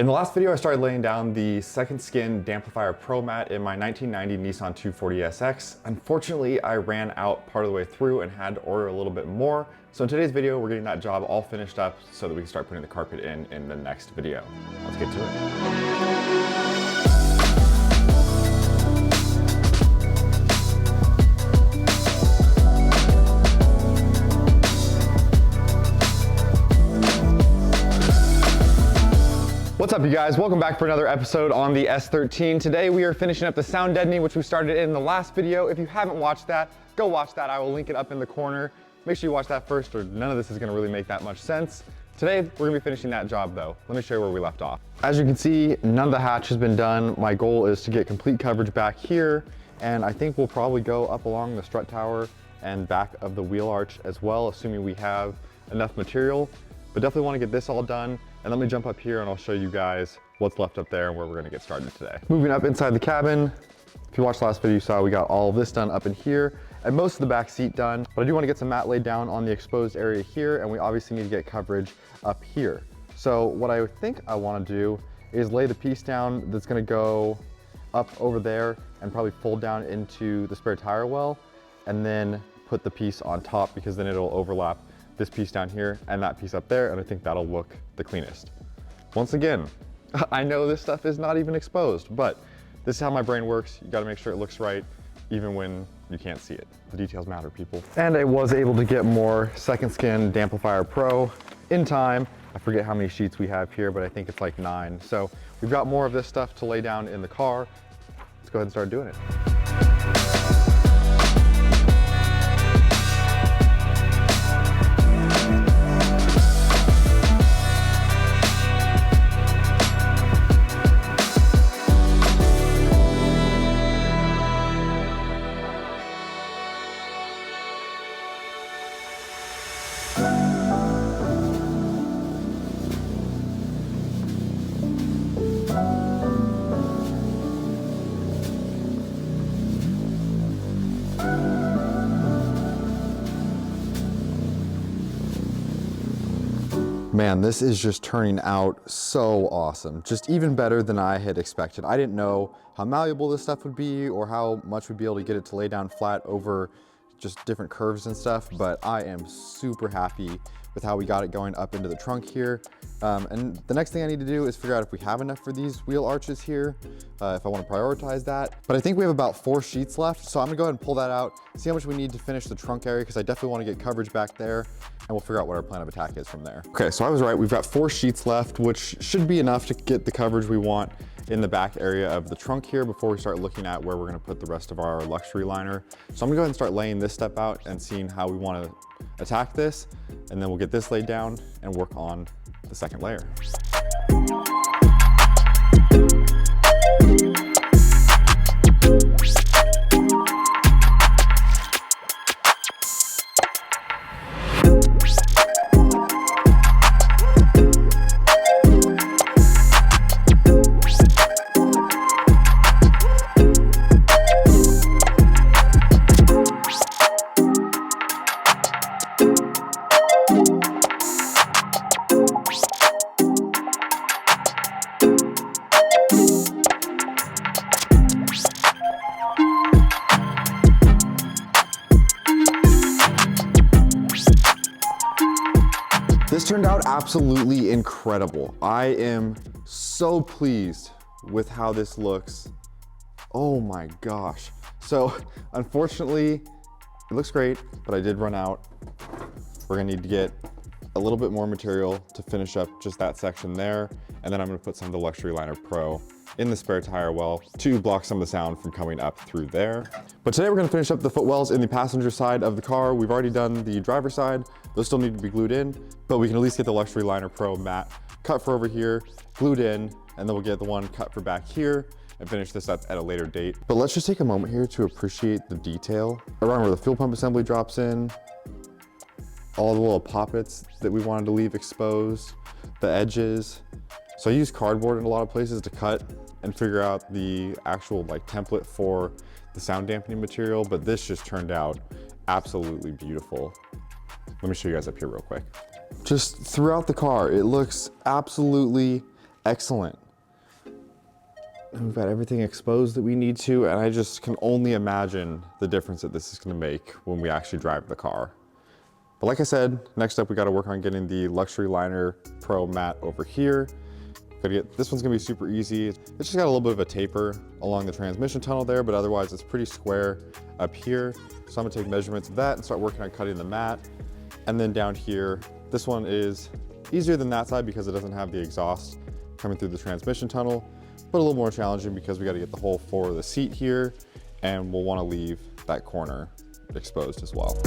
In the last video, I started laying down the second skin damplifier pro mat in my 1990 Nissan 240SX. Unfortunately, I ran out part of the way through and had to order a little bit more. So in today's video, we're getting that job all finished up so that we can start putting the carpet in the next video. Let's get to it. What's up, you guys? Welcome back for another episode on the S13. Today we are finishing up the sound deadening, which we started in the last video. If you haven't watched that, go watch that. I will link it up in the corner. Make sure you watch that first, or none of this is gonna really make that much sense. Today, we're gonna be finishing that job though. Let me show you where we left off. As you can see, none of the hatch has been done. My goal is to get complete coverage back here, and I think we'll probably go up along the strut tower and back of the wheel arch as well, assuming we have enough material. But definitely wanna get this all done. And let me jump up here and I'll show you guys what's left up there and where we're gonna get started today. Moving up inside the cabin, if you watched the last video, you saw we got all of this done up in here and most of the back seat done. But I do wanna get some mat laid down on the exposed area here, and we obviously need to get coverage up here. So what I think I wanna do is lay the piece down that's gonna go up over there and probably fold down into the spare tire well, and then put the piece on top, because then it'll overlap this piece down here and that piece up there, and I think that'll look the cleanest. Once again, I know this stuff is not even exposed, but this is how my brain works. You gotta make sure it looks right, even when you can't see it. The details matter, people. And I was able to get more Second Skin Damplifier Pro in time. I forget how many sheets we have here, but I think it's like 9. So we've got more of this stuff to lay down in the car. Let's go ahead and start doing it. Man, this is just turning out so awesome. Just even better than I had expected. I didn't know how malleable this stuff would be or how much we'd be able to get it to lay down flat over just different curves and stuff, but I am super happy with how we got it going up into the trunk here. And the next thing I need to do is figure out if we have enough for these wheel arches here, if I want to prioritize that. But I think we have about 4 sheets left, so I'm gonna go ahead and pull that out, see how much we need to finish the trunk area, because I definitely want to get coverage back there, and we'll figure out what our plan of attack is from there. Okay, so I was right, we've got 4 sheets left, which should be enough to get the coverage we want in the back area of the trunk here before we start looking at where we're gonna put the rest of our luxury liner. So I'm gonna go ahead and start laying this step out and seeing how we wanna attack this, and then we'll get this laid down and work on the second layer. This turned out absolutely incredible. I am so pleased with how this looks. Oh my gosh. So unfortunately, it looks great, but I did run out. We're gonna need to get a little bit more material to finish up just that section there. And then I'm gonna put some of the Luxury Liner Pro in the spare tire well to block some of the sound from coming up through there. But today we're gonna finish up the footwells in the passenger side of the car. We've already done the driver's side. Those still need to be glued in, but we can at least get the Luxury Liner Pro mat cut for over here, glued in, and then we'll get the one cut for back here and finish this up at a later date. But let's just take a moment here to appreciate the detail around where the fuel pump assembly drops in, all the little poppets that we wanted to leave exposed, the edges. So I use cardboard in a lot of places to cut and figure out the actual template for the sound dampening material, but this just turned out absolutely beautiful. Let me show you guys up here real quick. Just throughout the car, it looks absolutely Excellent. And we've got everything exposed that we need to, and I just can only imagine the difference that this is gonna make when we actually drive the car. But like I said, next up we gotta work on getting the Luxury Liner Pro mat over here. This one's gonna be super easy. It's just got a little bit of a taper along the transmission tunnel there, but otherwise it's pretty square up here. So I'm gonna take measurements of that and start working on cutting the mat. And then down here, this one is easier than that side because it doesn't have the exhaust coming through the transmission tunnel, but a little more challenging because we got to get the whole floor of the seat here, and we'll want to leave that corner exposed as well.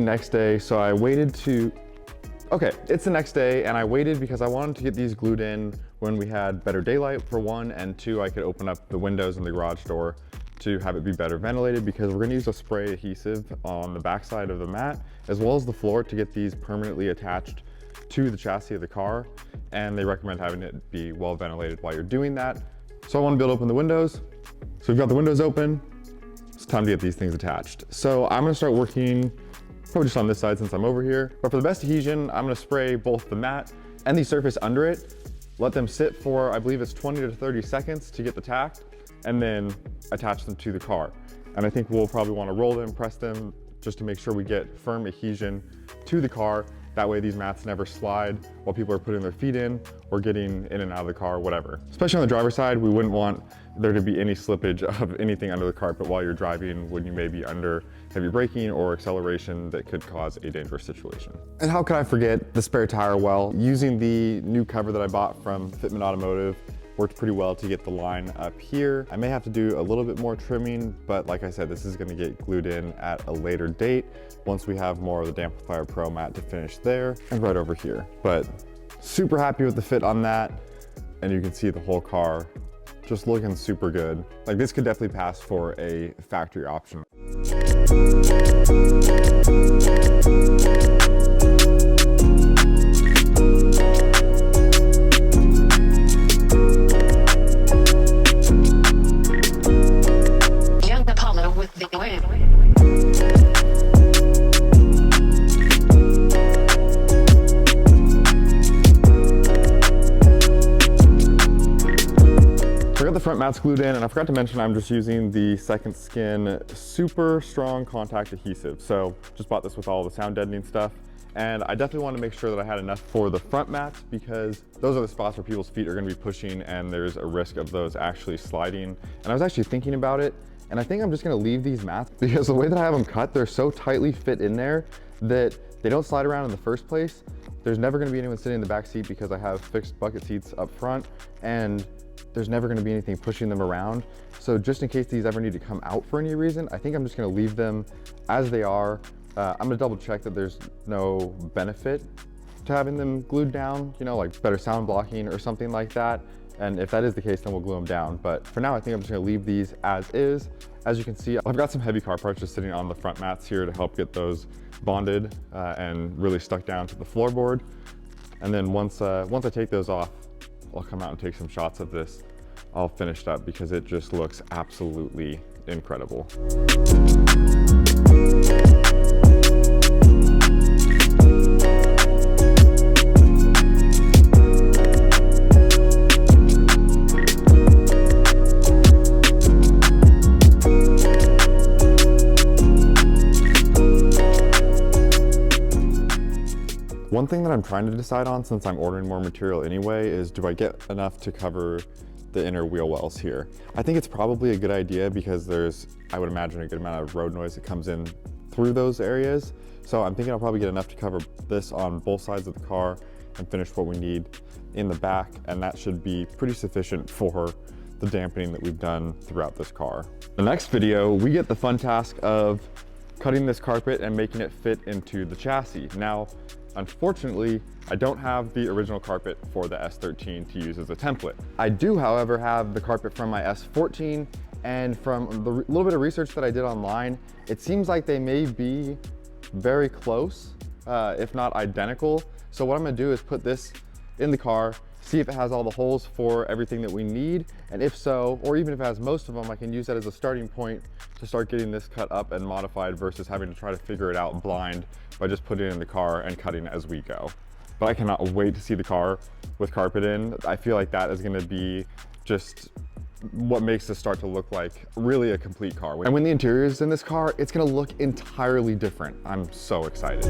Next day, so I waited to, it's the next day, and I waited because I wanted to get these glued in when we had better daylight for one, and two, I could open up the windows in the garage door to have it be better ventilated, because we're gonna use a spray adhesive on the backside of the mat, as well as the floor, to get these permanently attached to the chassis of the car, and they recommend having it be well ventilated while you're doing that. So I want to be able to open the windows. So we've got the windows open. It's time to get these things attached. So I'm gonna start working probably just on this side since I'm over here. But for the best adhesion, I'm gonna spray both the mat and the surface under it, let them sit for, I believe it's 20 to 30 seconds to get the tack, and then attach them to the car. And I think we'll probably wanna roll them, press them, just to make sure we get firm adhesion to the car. That way these mats never slide while people are putting their feet in or getting in and out of the car, whatever. Especially on the driver's side, we wouldn't want there to be any slippage of anything under the carpet while you're driving when you may be under heavy braking or acceleration that could cause a dangerous situation. And how could I forget the spare tire well? Using the new cover that I bought from Fitment Automotive worked pretty well to get the line up here. I may have to do a little bit more trimming, but like I said, this is gonna get glued in at a later date once we have more of the Damplifier Pro mat to finish there and right over here. But super happy with the fit on that. And you can see the whole car just looking super good. Like, this could definitely pass for a factory option. Young Apollo with the win. The front mat's glued in, and I forgot to mention I'm just using the Second Skin super strong contact adhesive. So just bought this with all the sound deadening stuff, and I definitely want to make sure that I had enough for the front mats, because those are the spots where people's feet are going to be pushing and there's a risk of those actually sliding. And I was actually thinking about it, and I think I'm just going to leave these mats because the way that I have them cut, they're so tightly fit in there that they don't slide around in the first place. There's never going to be anyone sitting in the back seat because I have fixed bucket seats up front, and there's never going to be anything pushing them around. So just in case these ever need to come out for any reason, I think I'm just going to leave them as they are. I'm going to double check that there's no benefit to having them glued down, you know, like better sound blocking or something like that. And if that is the case, then we'll glue them down. But for now, I think I'm just going to leave these as is. As you can see, I've got some heavy car parts just sitting on the front mats here to help get those bonded and really stuck down to the floorboard. And then once I take those off, I'll come out and take some shots of this all finished up, because it just looks absolutely incredible. One thing that I'm trying to decide on, since I'm ordering more material anyway, is do I get enough to cover the inner wheel wells here? I think it's probably a good idea because there's, I would imagine, a good amount of road noise that comes in through those areas. So I'm thinking I'll probably get enough to cover this on both sides of the car and finish what we need in the back, and that should be pretty sufficient for the dampening that we've done throughout this car. The next video, we get the fun task of cutting this carpet and making it fit into the chassis. Now, unfortunately, I don't have the original carpet for the S13 to use as a template. I do, however, have the carpet from my S14, and from the little bit of research that I did online, it seems like they may be very close, if not identical. So what I'm gonna do is put this in the car, see if it has all the holes for everything that we need, and if so, or even if it has most of them, I can use that as a starting point to start getting this cut up and modified versus having to try to figure it out blind by just putting it in the car and cutting as we go. But I cannot wait to see the car with carpet in. I feel like that is gonna be just what makes this start to look like really a complete car. And when the interior is in this car, it's gonna look entirely different. I'm so excited.